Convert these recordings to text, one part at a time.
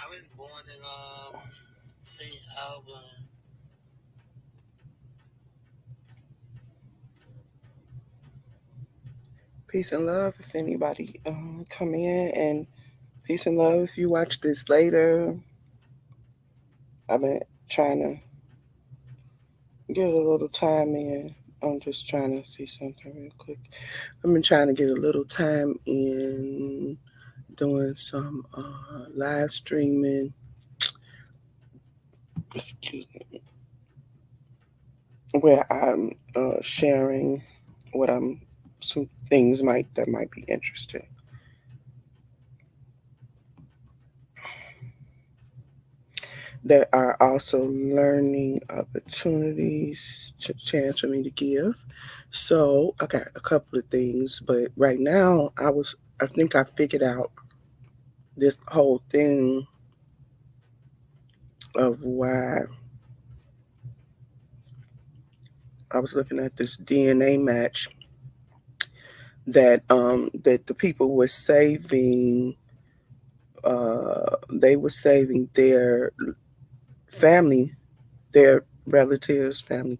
I was born in St. Albans. Peace and love if anybody come in, and peace and love if you watch this later. I've been trying to get a little time in. I'm just trying to see something real quick. I've been trying to get a little time in doing some live streaming. Excuse me, where I'm sharing what I'm some things might that might be interesting. There are also learning opportunities, chance for me to give. So I got a couple of things, but right now I think I figured out this whole thing of why I was looking at this DNA match that the people were saving. They were saving their family, their relatives, family.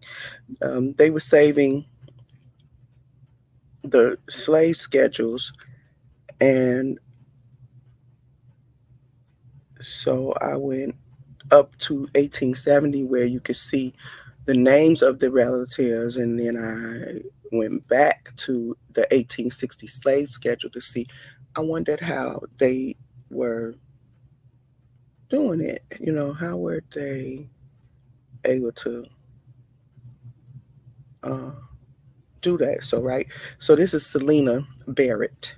They were saving the slave schedules, and so I went up to 1870 where you could see the names of the relatives, and then I went back to the 1860 slave schedule to see. I wondered how they were doing it. How were they able to uh, do that? So, right. So, this is Selena Barrett.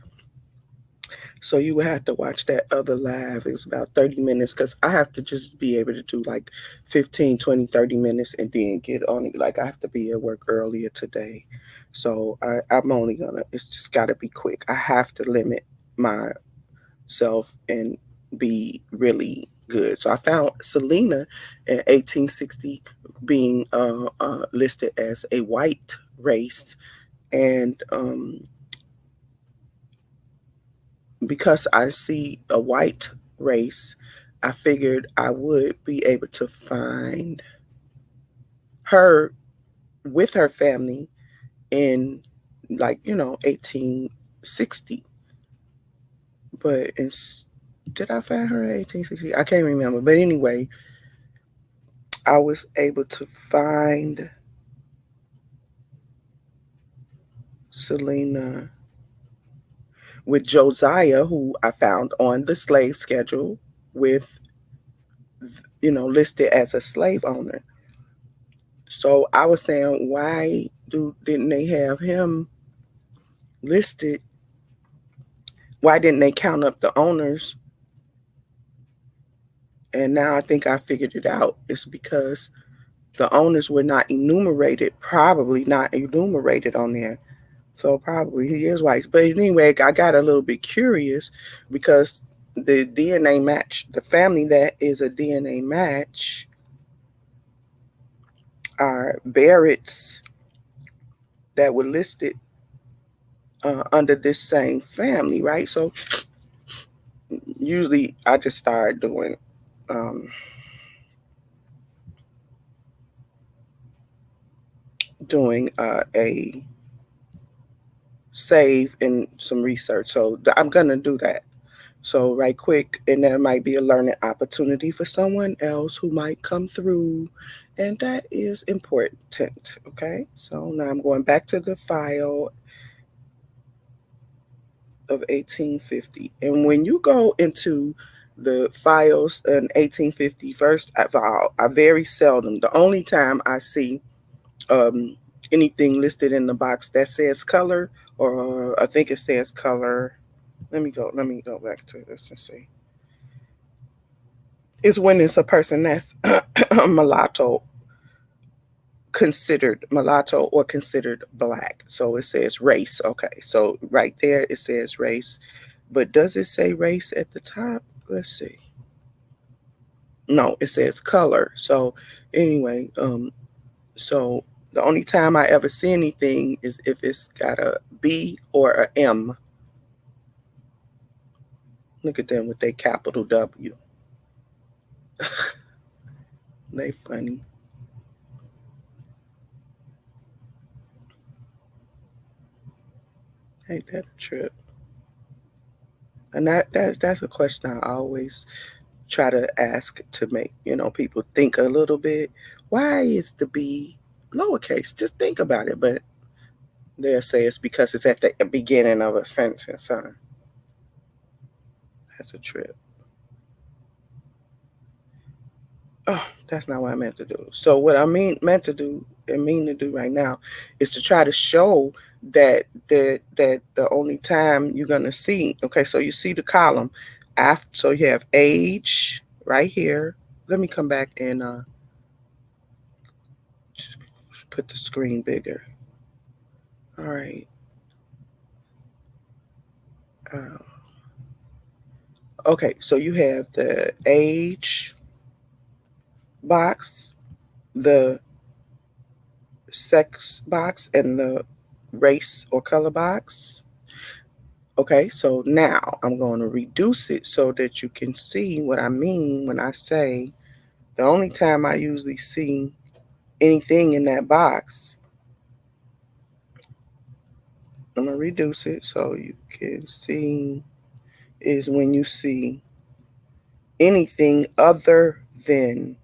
So you would have to watch that other live. It was about 30 minutes because I have to just be able to do like 15, 20, 30 minutes and then get on it. Like I have to be at work earlier today. So I'm only gonna, it's just gotta be quick. I have to limit myself and be really good. So I found Selena in 1860 being listed as a white race. And because I see a white race, I figured I would be able to find her with her family in, like, 1860. But did I find her in 1860? I can't remember. But anyway, I was able to find Selena with Josiah, who I found on the slave schedule with, listed as a slave owner. So I was saying, why didn't they have him listed? Why didn't they count up the owners? And now I think I figured it out. It's because the owners were not enumerated, probably not enumerated on there. So probably he is white. But anyway, I got a little bit curious because the DNA match, the family that is a DNA match are Barrett's that were listed under this same family, right? So usually I just start um, doing a save and some research. So I'm gonna do that. So right quick, and there might be a learning opportunity for someone else who might come through, and that is important. Okay, so now I'm going back to the file of 1850, and when you go into the files in 1850, first I very seldom. The only time I see um, anything listed in the box that says color, or I think it says color. Let me go back to this and see. Is when it's a person that's mulatto, considered mulatto or considered black. So it says race. Okay. So right there it says race. But does it say race at the top? Let's see. No, it says color. So anyway, so the only time I ever see anything is if it's got a B or a M. Look at them with their capital W. They funny. Ain't that a trip? And that's a question I always try to ask to make, people think a little bit. Why is the B lowercase? Just think about it. But they'll say it's because it's at the beginning of a sentence, huh? That's a trip. Oh, that's not what I meant to do. So what I meant to do and mean to do right now is to try to show that the only time you're gonna see, okay, so you see the column after, so you have age right here. Let me come back and put the screen bigger. All right. Uh, okay, so you have the age box, the sex box, and the race or color box. Okay, so now I'm going to reduce it so that you can see what I mean when I say the only time I usually see anything in that box, I'm going to reduce it so you can see, is when you see anything other than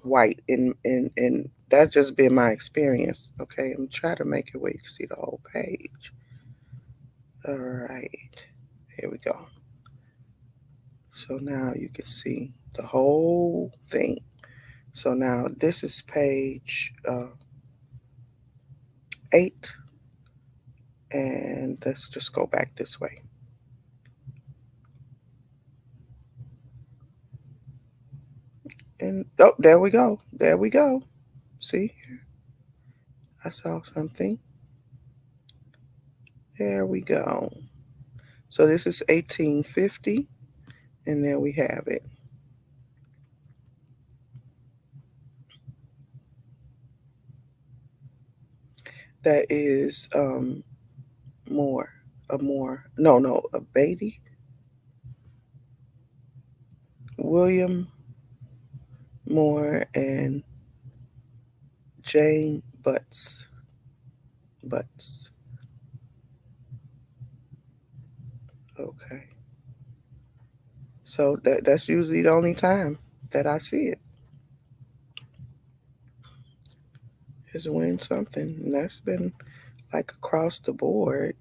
white. And that's just been my experience. Okay, I'm trying to make it where you can see the whole page. All right, here we go. So now you can see the whole thing. So now this is page 8, and let's just go back this way. And oh, there we go. There we go. See, I saw something. There we go. So this is 1850, and there we have it. That is Moore, a Beatty, William Moore, and Jane Butts. Okay. So that's usually the only time that I see it is when something. And that's been like across the board.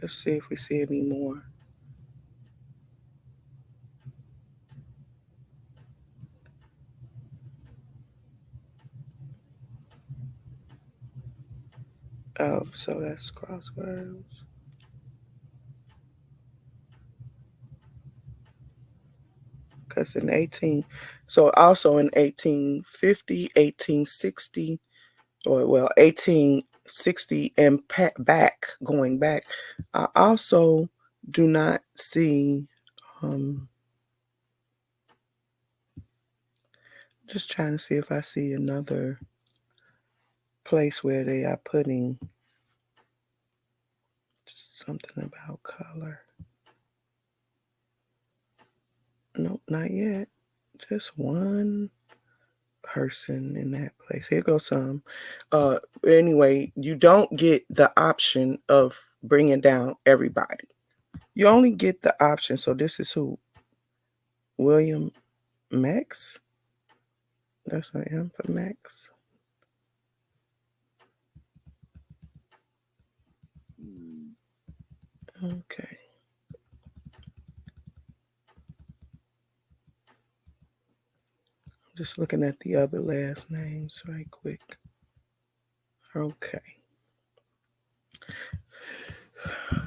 Let's see if we see any more. Oh, so that's crosswords. Because in 18, so also in 1850, 1860, or well, 1860 and back, going back, I also do not see, just trying to see if I see another place where they are putting something about color. Nope, not yet. Just one person in that place. Here goes some. Anyway, you don't get the option of bringing down everybody. You only get the option. So this is who? William Max? That's an M for Max. Okay. I'm just looking at the other last names right quick. Okay.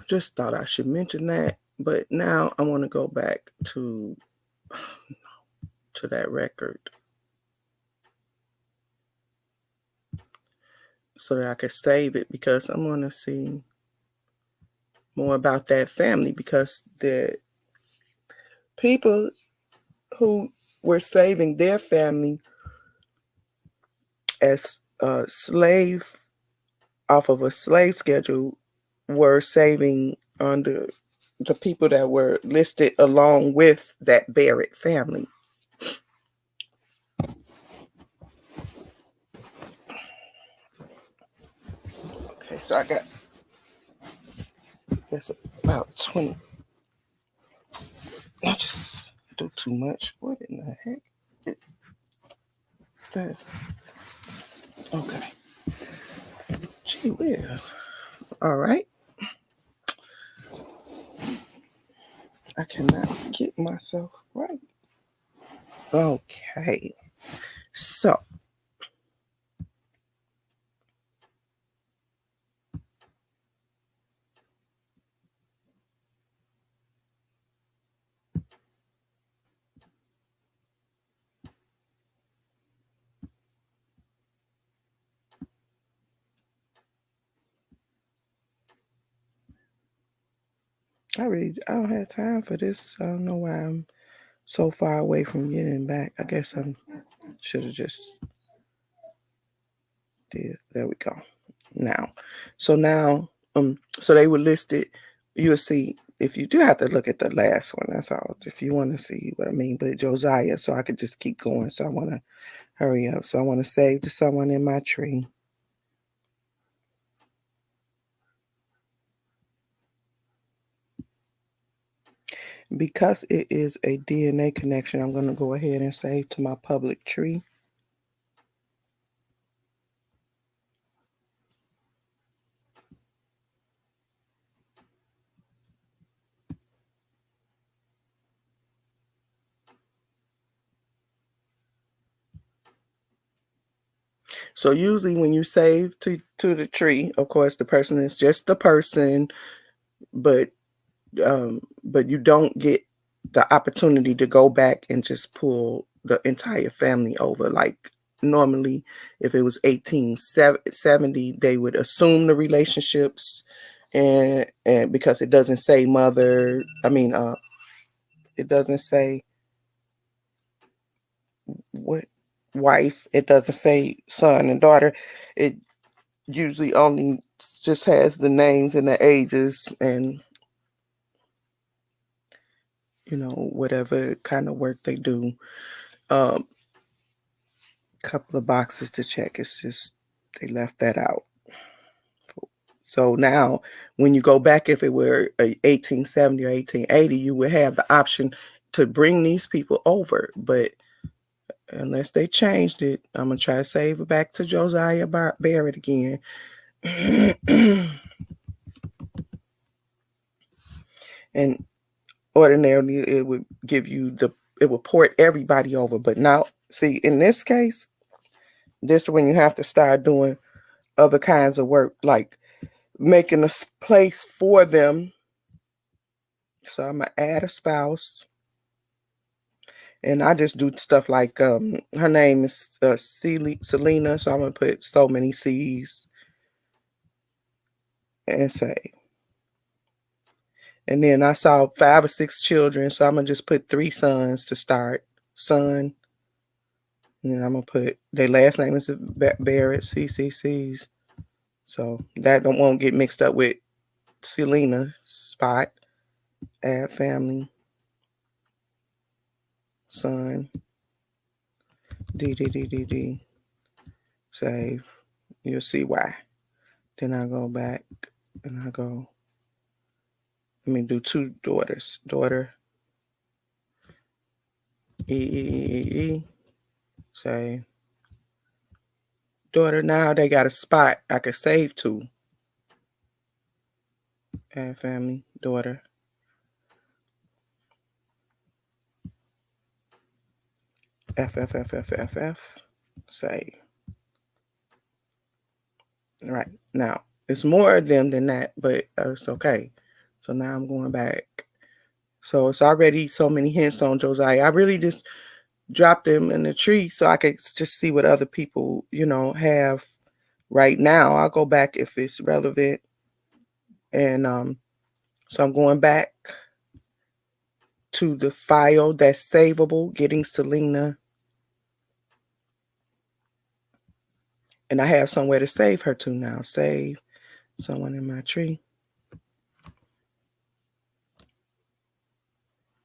Just thought I should mention that, but now I want to go back to that record so that I could save it, because I'm going to see more about that family, because the people who were saving their family as a slave off of a slave schedule were saving under the people that were listed along with that Barrett family. So I guess about 20. I just do too much. What in the heck is this? Okay. Gee whiz. All right. I cannot get myself right. Okay. So I don't have time for this. I don't know why I'm so far away from getting back. I guess I should have just did. There we go. Now, so they were listed. You'll see if you do have to look at the last one. That's all. If you want to see what I mean, but Josiah. So I could just keep going. So I want to hurry up. So I want to save to someone in my tree. Because it is a DNA connection, I'm going to go ahead and save to my public tree. So usually when you save to the tree, of course, the person is just the person, but you don't get the opportunity to go back and just pull the entire family over. Like normally, if it was 1870, they would assume the relationships, and because it doesn't say mother, it doesn't say what wife, it doesn't say son and daughter. It usually only just has the names and the ages and whatever kind of work they do. Um, Couple of boxes to check. It's just they left that out. So now, when you go back, if it were 1870 or 1880, you would have the option to bring these people over. But unless they changed it, I'm gonna try to save it back to Josiah Barrett again. And ordinarily, it would give you it would port everybody over. But now, see, in this case, this is when you have to start doing other kinds of work, like making a place for them. So I'm gonna add a spouse, and I just do stuff like her name is Selena, so I'm gonna put so many C's and say. And then I saw 5 or 6 children, so I'm gonna just put 3 sons to start. Son, and then I'm gonna put their last name is Barrett, CCCs. So that won't get mixed up with Selena spot. Add family, son, D. Save. You'll see why. Then I go back and I go. Let me do 2 daughters. Daughter, E. Save. Daughter. Now they got a spot I could save to. Add family. Daughter. F. Save. Right. Now, it's more of them than that, but it's okay. So now I'm going back. So it's already so many hints on Josiah. I really just dropped them in the tree so I could just see what other people, have right now. I'll go back if it's relevant. And so I'm going back to the file that's savable, getting Selena. And I have somewhere to save her to now. Save someone in my tree.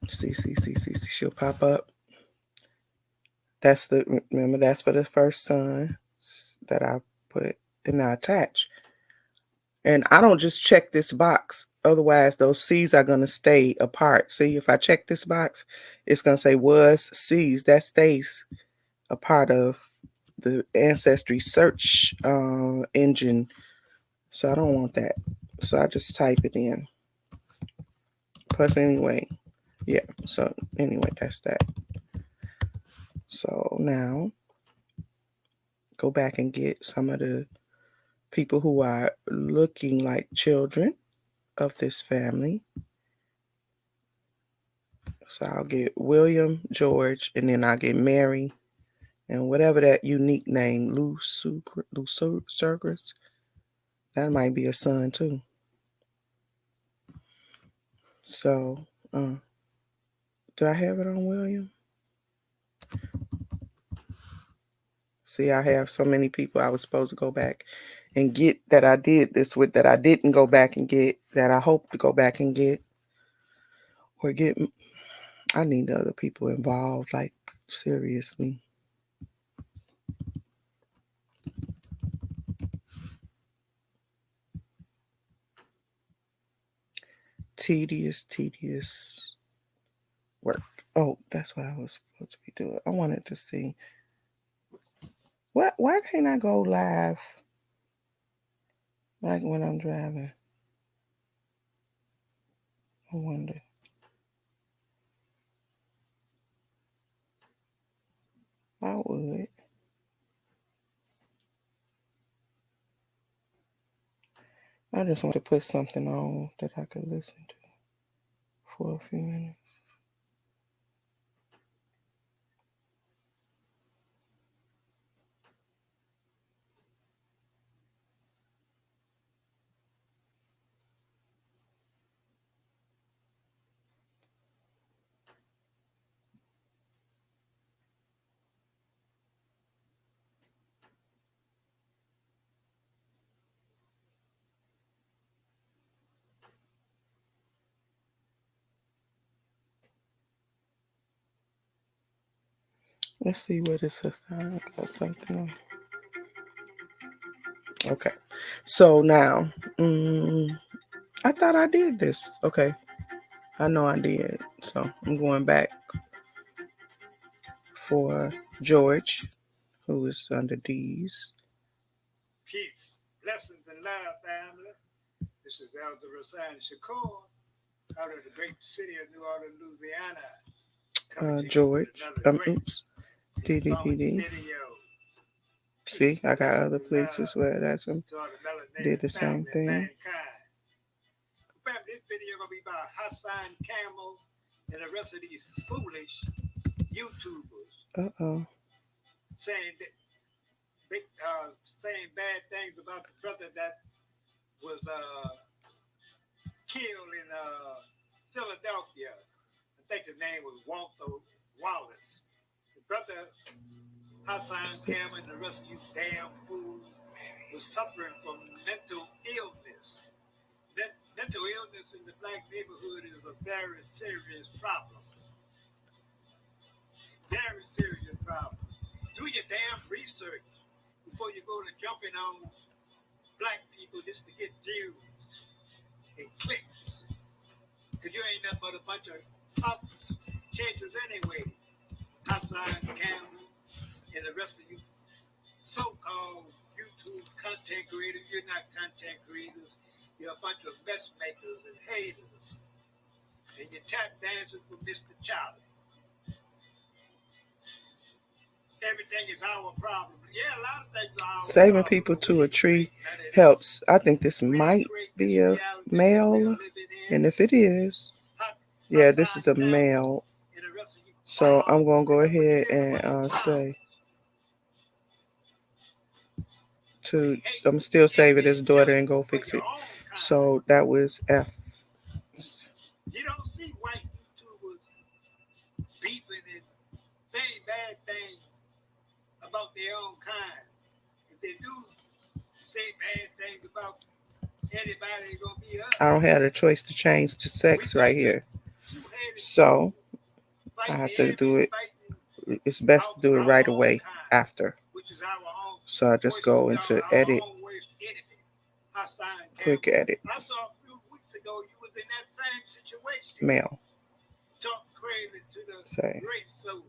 See, she'll pop up. Remember, that's for the first son that I put and I attach. And I don't just check this box. Otherwise, those C's are going to stay apart. See, if I check this box, it's going to say was C's. That stays a part of the Ancestry search engine. So I don't want that. So I just type it in. Plus, anyway, yeah. So anyway, that's that. So now go back and get some of the people who are looking like children of this family. So I'll get William, George, and then I'll get Mary, and whatever that unique name, Lucergris, that might be a son too. So, do I have it on William? See, I have so many people I was supposed to go back and get that I did this with that I didn't go back and get that I hope to go back and get or get. I need other people involved, like seriously. Tedious work. Oh, that's what I was supposed to be doing. I wanted to see. Why can't I go live like when I'm driving? I wonder. I would. I just want to put something on that I could listen to for a few minutes. Let's see what it's assigned or something. Okay. So now, I thought I did this. Okay. I know I did. So I'm going back for George, who is under D's. Peace, blessings, and love, family. This is Elder Rasan Shakur out of the great city of New Orleans, Louisiana. George. Oops. DDPD. See, I got other places where that's them. Did the same thing. This video gonna be about Hassan Campbell and the rest of these foolish YouTubers. Saying bad things about the brother that was killed in Philadelphia. I think his name was Walter Wallace. The brother Hassan Campbell and the rest of you damn fools was suffering from mental illness. Mental illness in the black neighborhood is a very serious problem. Very serious problem. Do your damn research before you go to jumping on black people just to get views and clicks. Because you ain't nothing but a bunch of top chances anyway. Hassan Campbell and the rest of you so-called YouTube content creators, you're not content creators. You're a bunch of mess makers and haters. And you're tap dancing for Mr. Charlie. Everything is our problem. Yeah, a lot of things are our Saving problem. people to a tree helps. I think this might be a male. And if it is, yeah, this is a male. So I'm going to go ahead and say I'm still saving his daughter and go fix it. So that was F. You don't see white YouTubers beefing and saying bad things about their own kind. If they do say bad things about anybody, it's going to be us. I don't have the choice to change to sex right here. So I have to do it. It's best to do it right away after. So I just go into edit Quick edit. I saw a few weeks ago you was in that same situation. Mail. Talk crazy to the Say. great soldiers.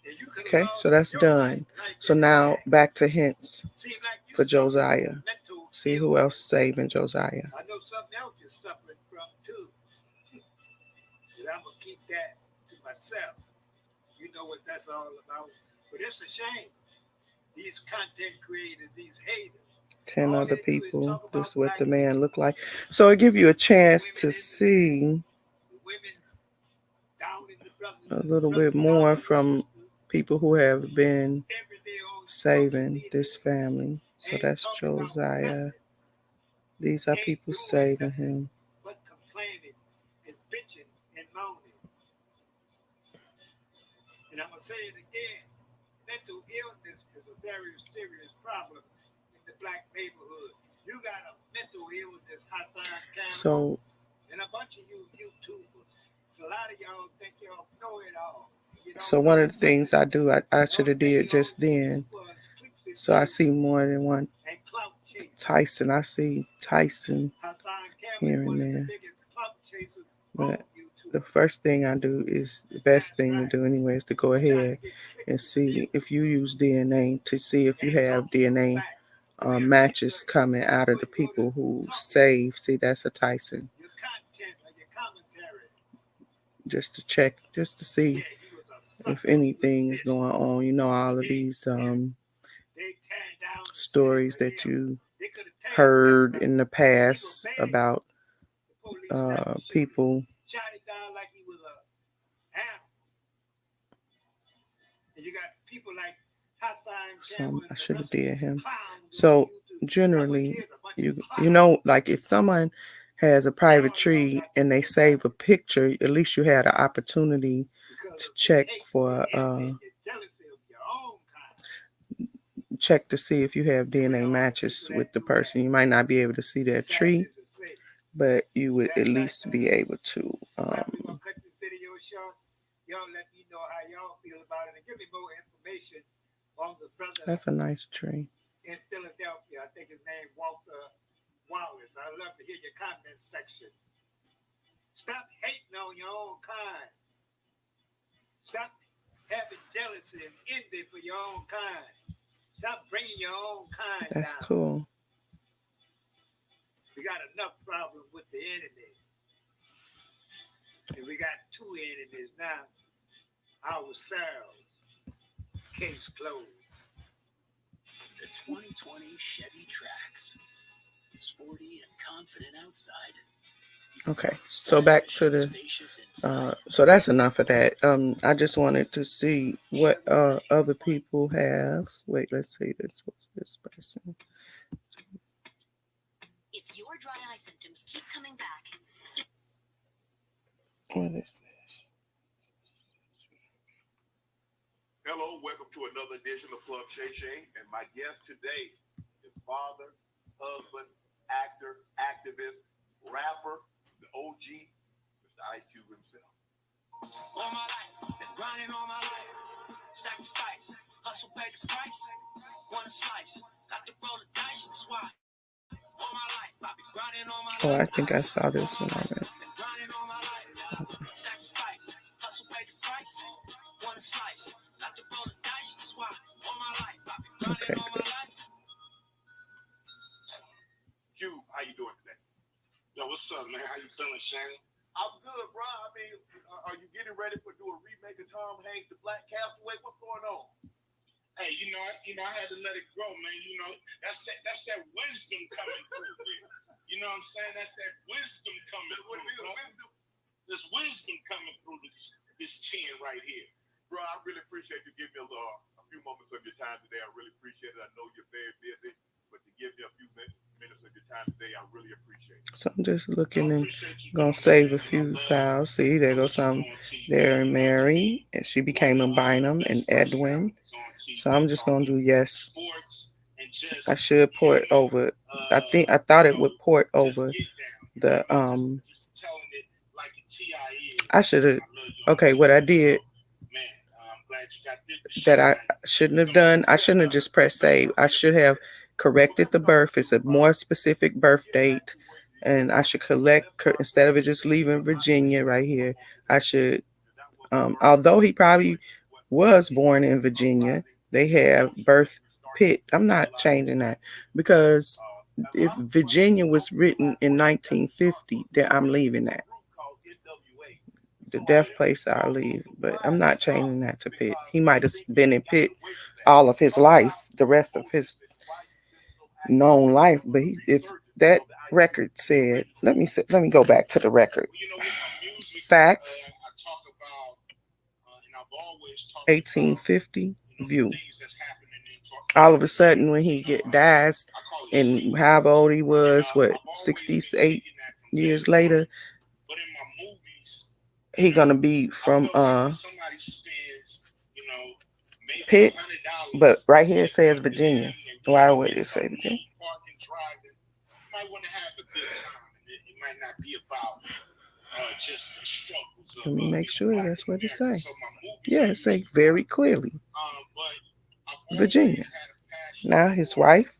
And you could have Okay, lost so that's your done. life like So that. now back to hints Seems like you for suffer Josiah. from mental See who illness. else saving Josiah. I know something else you're suffering from too. But I'm gonna keep that to myself. You know what that's all about. But it's a shame. These content creators, these haters. 10 all other they do is people. talk This about is what black the man people. looked like. So it give you a chance to see The women down in the a little bit more from people who have been saving this family. So that's Josiah. These are people saving him. But complaining and bitching and moaning. And I'm gonna say it again. Mental illness is a very serious problem in the black neighborhood. You got a mental illness, Hassan Campbell, So and a bunch of you YouTubers. A lot of y'all think y'all know it all. You don't so know one of the nothing. things I do, I Y'all should have think did y'all just then. was clicks and So I views see more than one and clout chasers. Tyson. I see Tyson Hassan Campbell here is one and of the there. biggest clout chasers But on YouTube. the first thing I do is the best thing to do anyway is to go ahead and see if you use DNA to see if you have DNA matches coming out of the people who save. See, that's a Tyson. Your content or your commentary. Just to check, just to see Yeah, he was a sucker. if anything is going on. You know, all of these They tear down the stories city for that him. you They could have heard taken in the past about the police never shoot him. people. Shot it down like he was a animal. And you got people like Hassan Campbell. I should have did him. Clowns So on YouTube. generally, Here's a bunch of you know, like if someone has a private tree and they save a picture, at least you had an opportunity because to of check the hate, for the envy, the jealousy of your own kind. check to see if you have DNA matches with the person. You might not be able to see their tree, Sad to say. but you would at least be able to. Well, we're gonna cut this video short. Y'all let me know how y'all feel about it and give me more information on the brother That's a nice tree. in Philadelphia. I think his name Walter Wallace. I'd love to hear your comment section. Stop hating on your own kind. Stop having jealousy and envy for your own kind. Stop bringing your own kind That's down. cool. We got enough problems with the enemy. And we got two enemies now. Ourselves. Case closed. The 2020 Chevy Trax. Sporty and confident outside. Okay, so back to the so that's enough of that. I just wanted to see what other people have. Wait, let's see this. What's this person? If your dry eye symptoms keep coming back, What is this? Hello, welcome to another edition of Club Shay Shay, and my guest today is father, husband, actor, activist, rapper, the OG, Mr. Ice Cube himself. All my life, been grinding all my life. Sacrifice, hustle, pay the price. Want a slice, got to roll the dice, that's why. All my life, I've been grinding all my life. Oh, I think I saw this one already. Been grinding all my life. Sacrifice, hustle, pay the price. Want a slice, got to roll the dice, that's why. All my life, I've been grinding all my life. Cube, how you doing today? Yo, what's up, man? How you feeling, Shannon? I'm good, bro. I mean, are you getting ready for do a remake of Tom Hanks' The Black Castaway? What's going on? Hey, I had to let it grow, man. That's that wisdom coming through. Man. You know what I'm saying? That's that wisdom coming through. This wisdom coming through this chin right here. Bro, I really appreciate you giving me a few moments of your time today. I really appreciate it. I know you're very busy, but to give me a few minutes of your time today, I really appreciate it. So I'm just looking I and appreciate you gonna doing save that, a man. few I love files. See, there goes some there, Mary, and she became a Bynum and Edwin. So I'm just gonna do yes. I should port over. I thought it would port over the I should have. Okay, what I did that I shouldn't have done. I shouldn't have just pressed save. I should have corrected the birth. It's a more specific birth date. And I should instead of it just leaving Virginia right here, I should, although he probably was born in Virginia, they have birth Pitt. I'm not changing that, because if Virginia was written in 1950, then I'm leaving that. The death place I'll leave, but I'm not changing that to Pitt. He might have been in Pitt all of his life, the rest of his known life, but if that record said, let me go back to the record. Facts, 1850 view. All of a sudden, when he dies, and however old he was, 68 years later, he gonna be from Pitt, but right here it says Virginia. Why would it say Virginia? Let me make sure that's what it says. Yeah, it says very clearly Virginia. Now his wife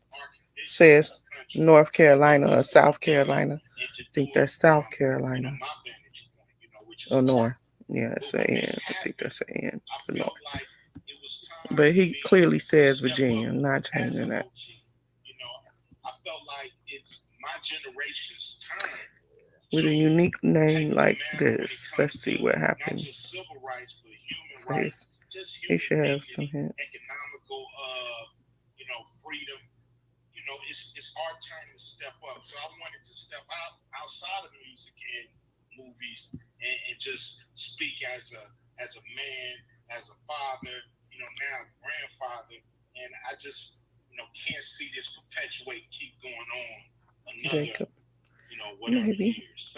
says North Carolina or South Carolina. I think that's South Carolina. Or North. Yeah, it's an N. I think that's an N for North. But he clearly says Virginia. I'm not changing that. I felt like it's my generation's turn. With a unique name like this, let's see what happens. He should have some hints. Economical, freedom. It's our turn to step up. So I wanted to step outside of music and movies and just speak as a man, as a father, now a grandfather, and I just can't see this perpetuate and keep going on another Jacob. Whatever Maybe. years.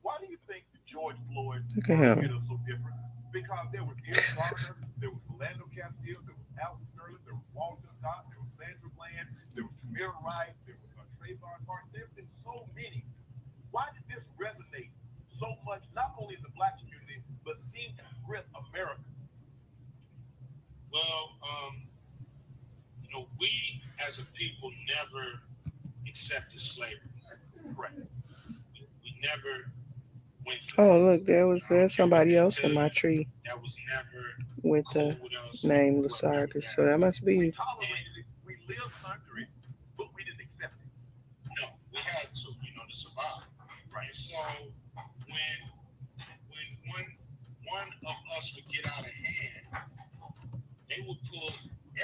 Why do you think George Floyd Look at him. is so different? Because there was Eric Garner, there was Philando Castile, there was Alvin Sterling, there was Walter Scott, there was Sandra Bland, there was Tamir Rice, there was Trayvon Martin. There have been so many. Why did this resonate so much, not only in the Black community, but seem to grip America? Well, we as a people never accepted slavery. Correct. We never went through. Oh, look, there's somebody else in my tree that was never with the name Lasargas. So that must be. We tolerated it, we lived under it, but we didn't accept it. No, we had to, to survive. Right. So when one of us would get out of hand, they would pull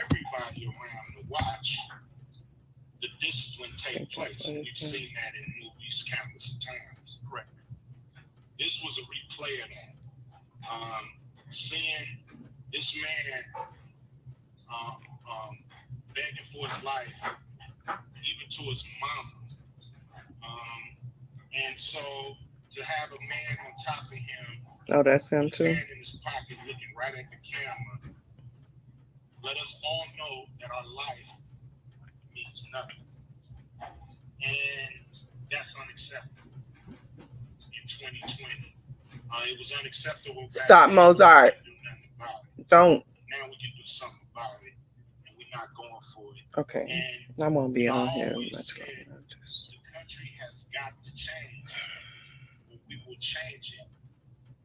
everybody around to watch the discipline take place. And we've seen that in movies countless times. Correct. This was a replay of that. Seeing this man begging for his life, even to his mama. And so to have a man on top of him, Oh, that's him his too. hand in his pocket, looking right at the camera, let us all know that our life means nothing. And that's unacceptable in 2020. It was unacceptable. Stop, then. Mozart. We couldn't do nothing about it. Don't. Now we can do something about it, and we're not going for it. Okay. And I won't be on I here always much said, longer. Just... the country has got to change. We will change it.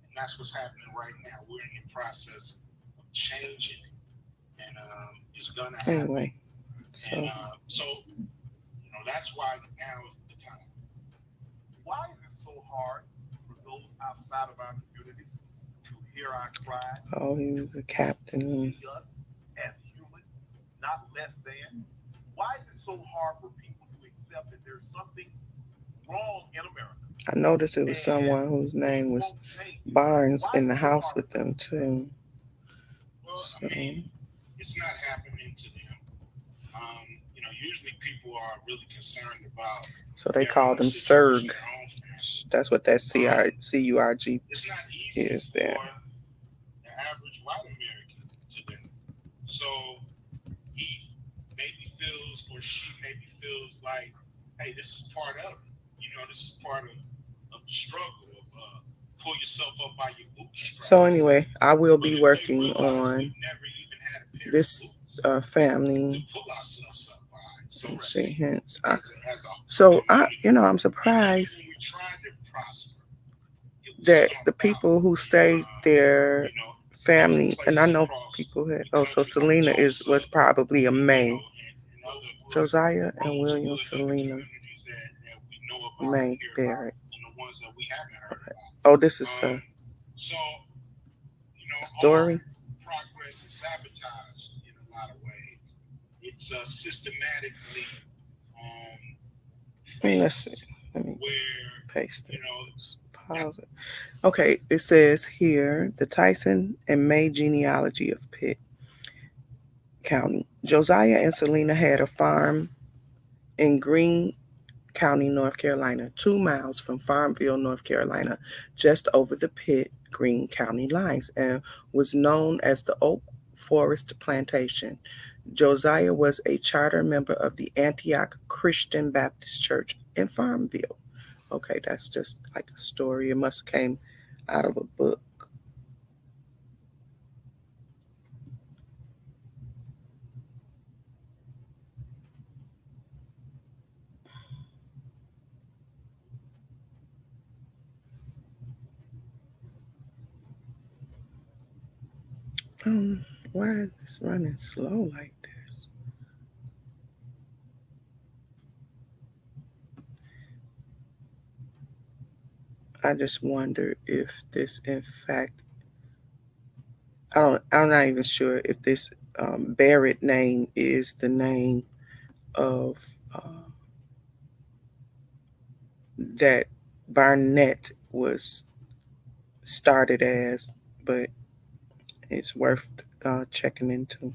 And that's what's happening right now. We're in the process of changing it. And it's going to happen. Anyway. And so, that's why now is the time. Why is it so hard for those outside of our communities to hear our cry? Oh, he was a captain. See us as human, not less than? Why is it so hard for people to accept that there's something wrong in America? I noticed it was someone whose name was Barnes in the house with them too. Well, So, it's not happening to them. Usually people are really concerned about. so they called him situation, Serg. their own family. That's what that CURG It's not easy is there. for the average white American to them. So he maybe feels, or she maybe feels like, hey, this is part of it. This is part of the struggle of pull yourself up by your bootstraps. So anyway, I will But be if they working realize on we've never even had a pair of this boots family to pull ourselves up by. So Let's to see, speak, hence. as a So community. I'm surprised When we tried to prosper, it was that some the people who about, say their you know, family, and I places know across people had. the Oh, so country like Selena was Tulsa, probably a you May. know, and other Josiah and William Rosewood, other Selena communities that we know about May and hear Barrett. about, and the ones that we haven't heard about. Oh, this is So, you know, a story. our progress is sabotaged in a lot of ways. It's systematically Let's see. fixed, Let me where, paste it. you know, Pause it. Okay, it says here the Tyson and May genealogy of Pitt County. Josiah and Selena had a farm in Greene County, North Carolina, 2 miles from Farmville, North Carolina, just over the Pitt Greene County lines, and was known as the Oak Forest Plantation. Josiah was a charter member of the Antioch Christian Baptist Church in Farmville. Okay, that's just like a story. It must have came out of a book. Why is this running slow like this? I just wonder if this, in fact, I'm not even sure if this Barrett name is the name of that Barnett was started as, but it's worth checking into.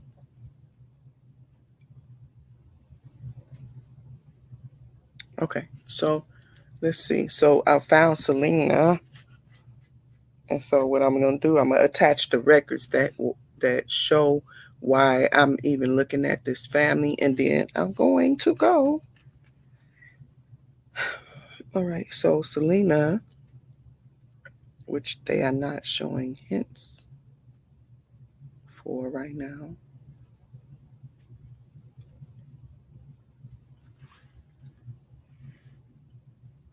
Okay, so let's see. So I found Selena, and so what I'm gonna do, I'm gonna attach the records that show why I'm even looking at this family, and then I'm going to go. All right, so Selena, which they are not showing hints for right now.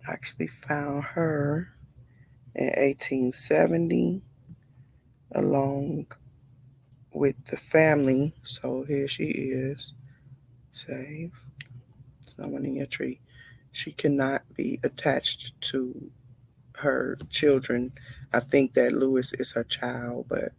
I actually found her in 1870 along with the family. So here she is. Save. Someone in your tree. She cannot be attached to her children. I think that Lewis is her child, but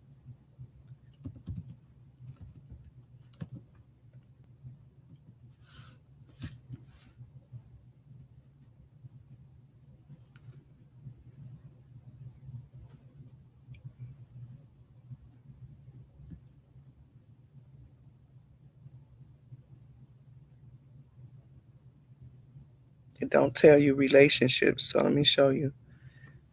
it don't tell you relationships. So let me show you.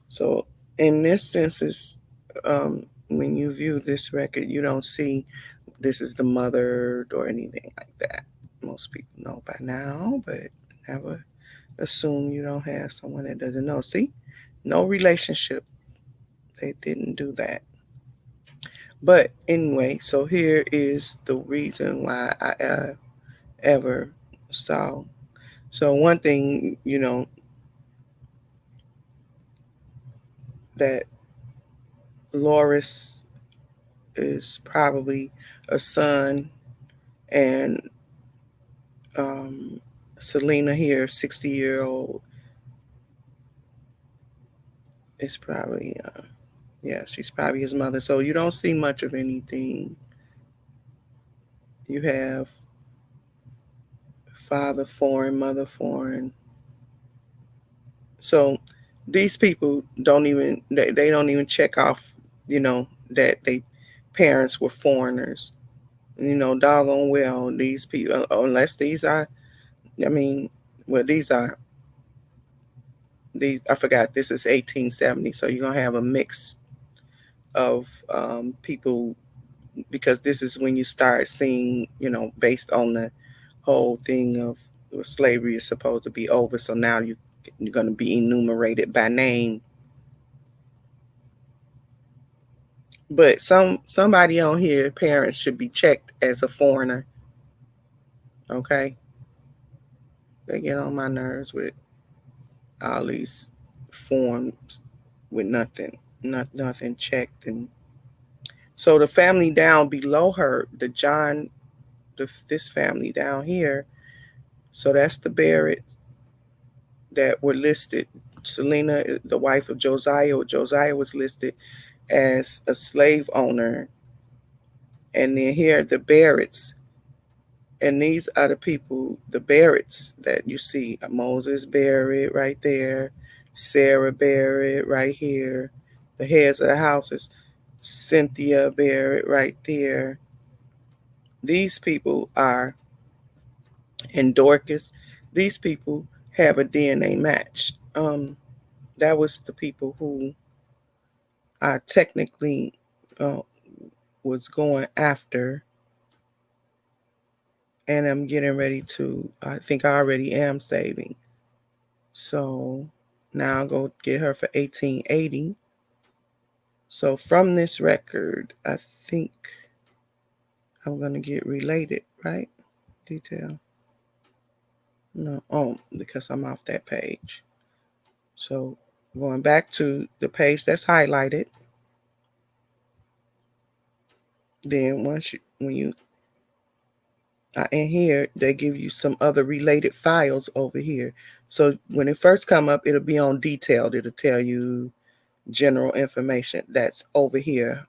So in this census, when you view this record, you don't see this is the mother or anything like that. Most people know by now, but never assume you don't have someone that doesn't know. See, no relationship. They didn't do that. But anyway, so here is the reason why I ever saw. So one thing, that Loris is probably a son, and Selena here, 60-year-old, is probably, she's probably his mother. So you don't see much of anything. You have father foreign, mother foreign. So these people don't even, they don't even check off, that they parents were foreigners. Doggone well, these people, unless these are, I mean, well, these, I forgot, this is 1870. So you're going to have a mix of people, because this is when you start seeing, based on the whole thing of slavery is supposed to be over. So now you're going to be enumerated by name. But somebody on here, parents should be checked as a foreigner. Okay. They get on my nerves with all these forms with nothing checked. And so the family down below her, this family down here, so that's the Barrett that were listed. Selena, the wife of Josiah. Josiah was listed as a slave owner. And then here the Barretts. And these are the people, the Barretts that you see. Moses Barrett right there, Sarah Barrett right here, the heads of the houses, Cynthia Barrett right there. These people are, and Dorcas, these people have a DNA match. That was the people who I technically uh, was going after, and I'm getting ready to, I think I already am saving. So now I'll go get her for 1880. So from this record, I think I'm going to get related, right? Detail. No, because I'm off that page. So going back to the page that's highlighted. Then when you in here, they give you some other related files over here. So when it first come up, it'll be on detailed. It'll tell you general information that's over here.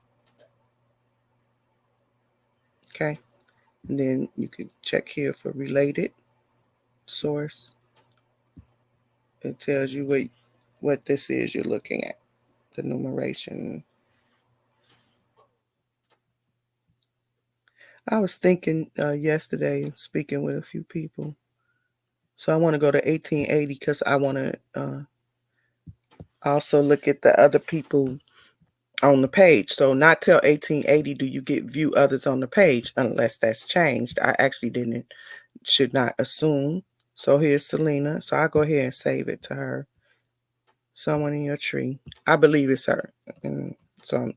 Okay. And then you can check here for related source. It tells you what this is you're looking at, the numeration. I was thinking yesterday, speaking with a few people. So I want to go to 1880 because I want to also look at the other people on the page. So not till 1880 do you get view others on the page unless that's changed. I actually should not assume. So here's Selena. So I'll go ahead and save it to her. Someone in your tree. I believe it's her. And so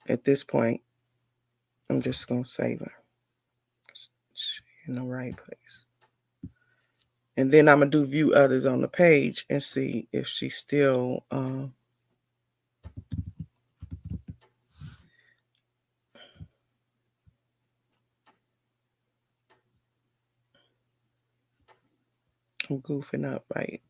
at this point, I'm just going to save her. She's in the right place. And then I'm going to do view others on the page and see if she's still... I'm goofing up, right?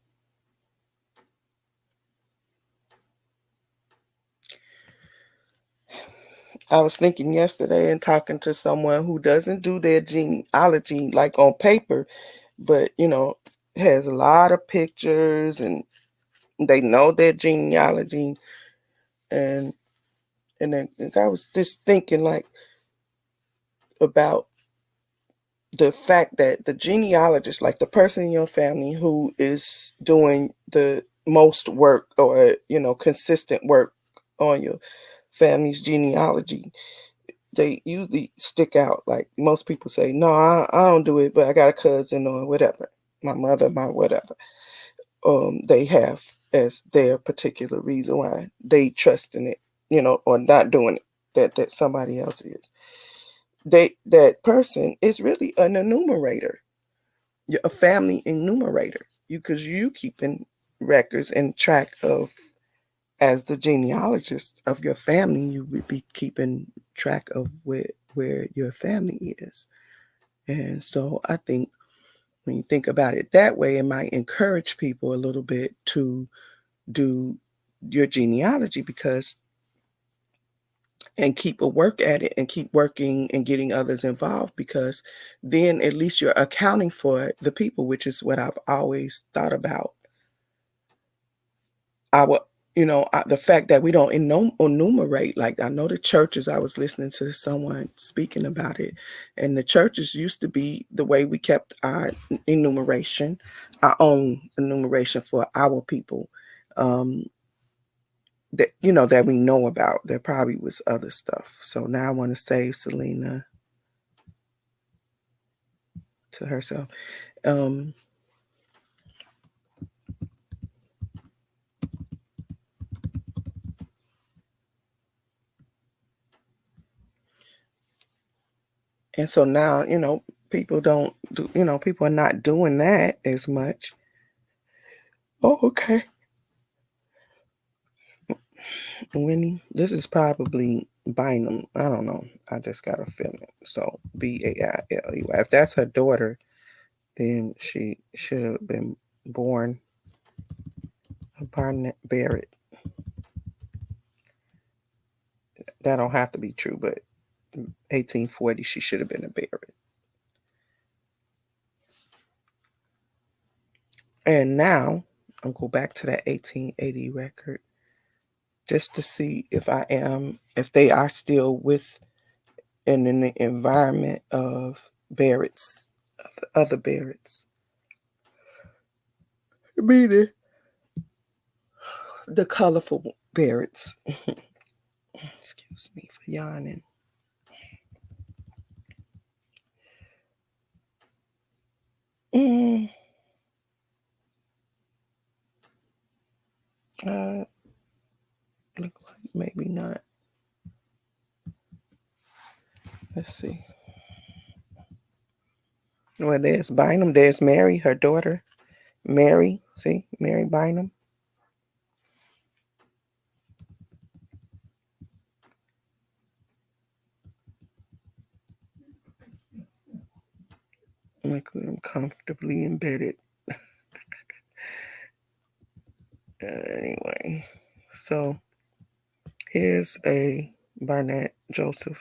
I was thinking yesterday and talking to someone who doesn't do their genealogy like on paper, but has a lot of pictures and they know their genealogy. And then I was just thinking like about the fact that the genealogist, like the person in your family who is doing the most work or consistent work on your family's genealogy, they usually stick out. Like most people say, no, I don't do it, but I got a cousin or whatever, my mother, my whatever. They have as their particular reason why they trust in it, or not doing it, that somebody else is. That person is really an enumerator, a family enumerator. Because you keeping records and track of, as the genealogist of your family, you would be keeping track of where your family is. And so I think when you think about it that way, it might encourage people a little bit to do your genealogy and keep a work at it and keep working and getting others involved, because then at least you're accounting for the people, which is what I've always thought about. The fact that we don't enumerate, like I know the churches, I was listening to someone speaking about it, and the churches used to be the way we kept our enumeration, our own enumeration for our people. That we know about. There probably was other stuff. So now I want to save Selena to herself. And so now, people don't do, people are not doing that as much. Oh, okay. Winnie, this is probably Bynum. I don't know. I just got a feeling. So Bailey. If that's her daughter, then she should have been born Barnett Barrett. That don't have to be true, but 1840, she should have been a Barrett. And now I'm go back to that 1880 record just to see if they are still with and in the environment of Barrett's, other Barrettts. Meaning the colorful Barrettts. Excuse me for yawning. Look like maybe not. Let's see. Well, there's Bynum. There's Mary, her daughter. Mary, see? Mary Bynum. Like I'm comfortably embedded. Anyway, so here's a Barnett Josephus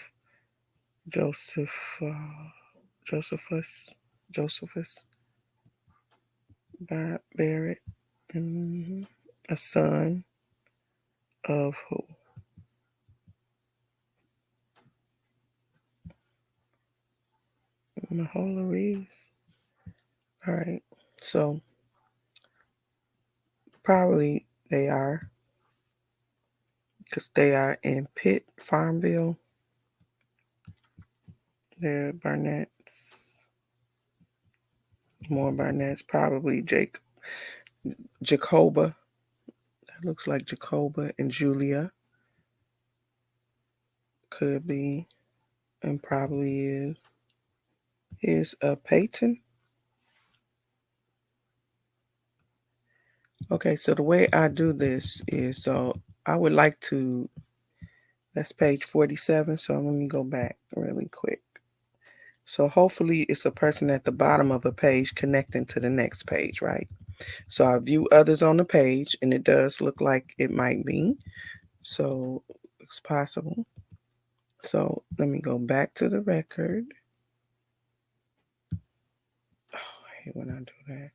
Barrett, a son of who? Mahola Reeves. All right, so probably they are, because they are in Pitt, Farmville. They're Barnett's. More Barnett's, probably Jacoba. That looks like Jacoba and Julia. Could be, and probably is. Here's Peyton. Okay, so the way I do this is, so I would like to, that's page 47, so let me go back really quick. So hopefully it's a person at the bottom of a page connecting to the next page, right? So I view others on the page, and it does look like it might be. So it's possible. So let me go back to the record. Oh, I hate when I do that.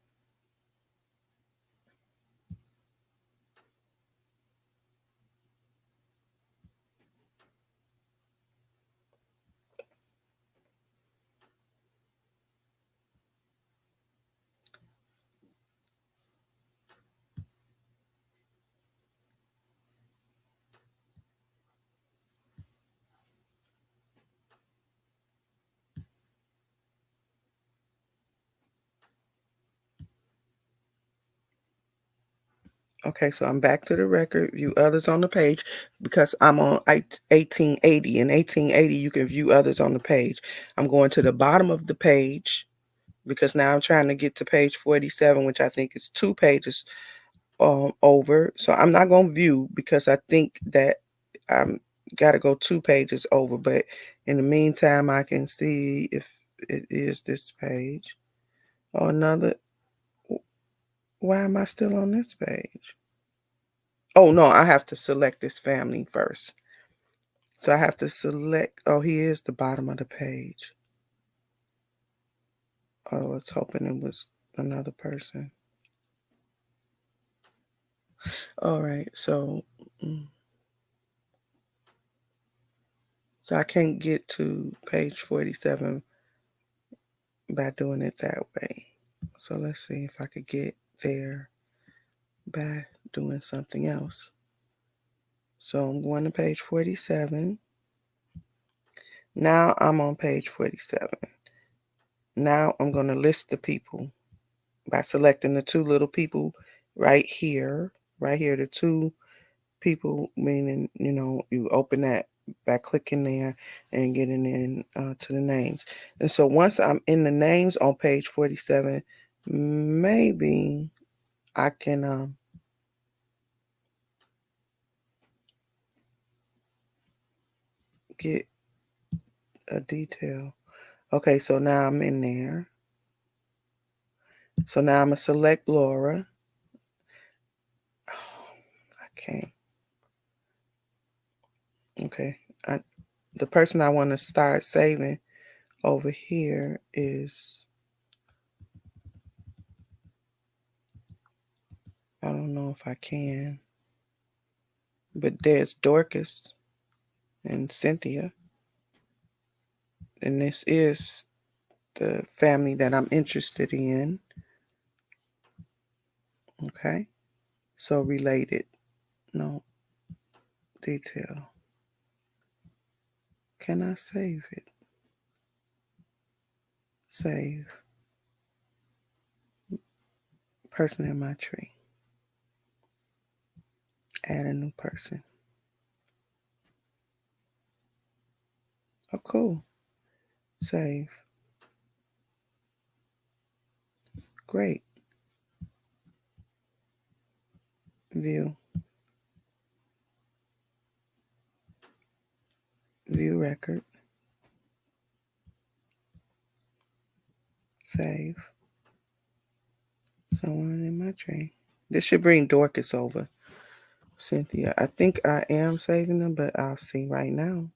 Okay, so I'm back to the record, view others on the page, because I'm on 1880. In 1880, you can view others on the page. I'm going to the bottom of the page because now I'm trying to get to page 47, which I think is 2 pages over. So I'm not going to view because I think that I'm got to go 2 pages over. But in the meantime, I can see if it is this page or another. Why am I still on this page? Oh, no, I have to select this family first. So I have to select, oh, he is the bottom of the page. Oh, I was hoping it was another person. All right, so I can't get to page 47 by doing it that way. So let's see if I could get there by doing something else. So I'm going to page 47. Now I'm on page 47. Now I'm going to list the people by selecting the 2 little people right here, the 2 people, meaning, you open that by clicking there and getting in to the names. And so once I'm in the names on page 47, maybe I can get a detail. Okay, so now I'm in there. So now I'm going to select Laura. Oh, I can't. Okay. The person I want to start saving over here is, I don't know if I can, but there's Dorcas and Cynthia. And this is the family that I'm interested in. Okay. So related. No. Detail. Can I save it? Save. Person in my tree. Add a new person. Oh, cool. Save. Great. View. View record. Save. Someone in my tree. This should bring Dorcas over. Cynthia. I think I am saving them, but I'll see right now.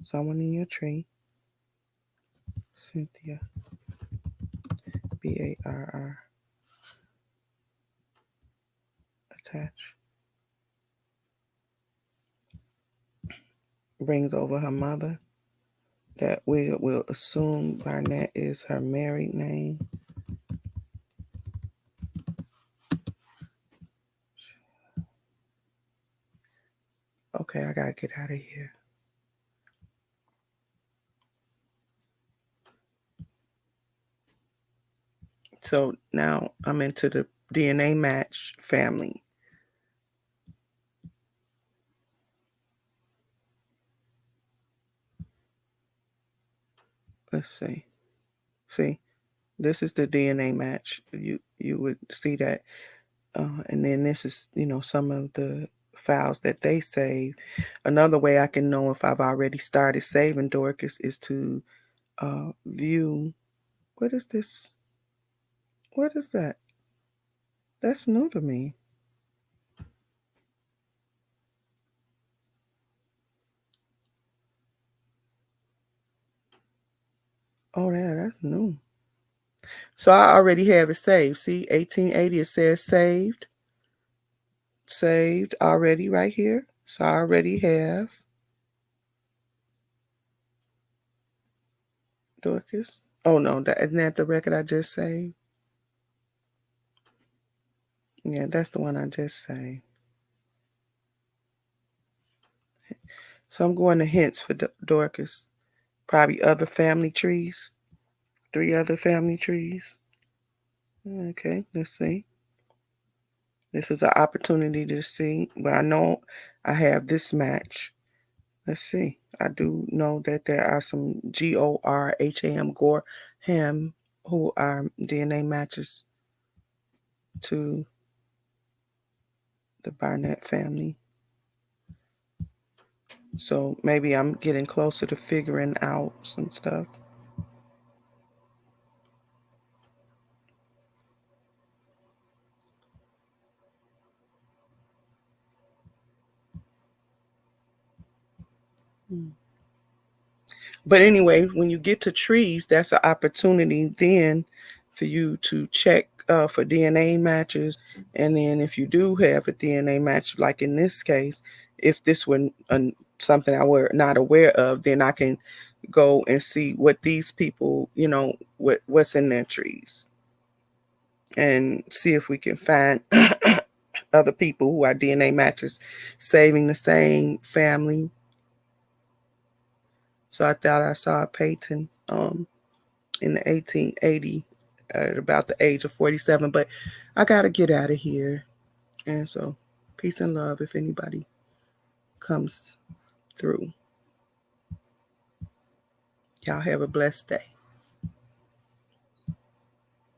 Someone in your tree. Cynthia. BARR. Attach. Brings over her mother. That we will assume Barnett is her married name. Okay, I gotta get out of here. So now I'm into the DNA match family. Let's see. See, this is the DNA match. You would see that, and then this is some of the files that they save. Another way I can know if I've already started saving Dorcas is to view. What is this? What is that? That's new to me. Oh, yeah, that's new. So I already have it saved. See, 1880, it says saved. Saved already right here. So I already have Dorcas. Oh, no, isn't that the record I just saved? Yeah, that's the one I just saved. So I'm going to hints for Dorcas. Probably other family trees. 3 other family trees. Okay, let's see. This is an opportunity to see. But I know I have this match. Let's see. I do know that there are some Gorham, Gorham, who are DNA matches to the Barnett family. So maybe I'm getting closer to figuring out some stuff. But anyway, when you get to trees, that's an opportunity then for you to check for DNA matches. And then if you do have a DNA match, like in this case, if this were something I were not aware of, then I can go and see what these people, what's in their trees. And see if we can find other people who are DNA matches saving the same family. So I thought I saw a Peyton in the 1880 at about the age of 47. But I got to get out of here. And so peace and love if anybody comes through. Y'all have a blessed day.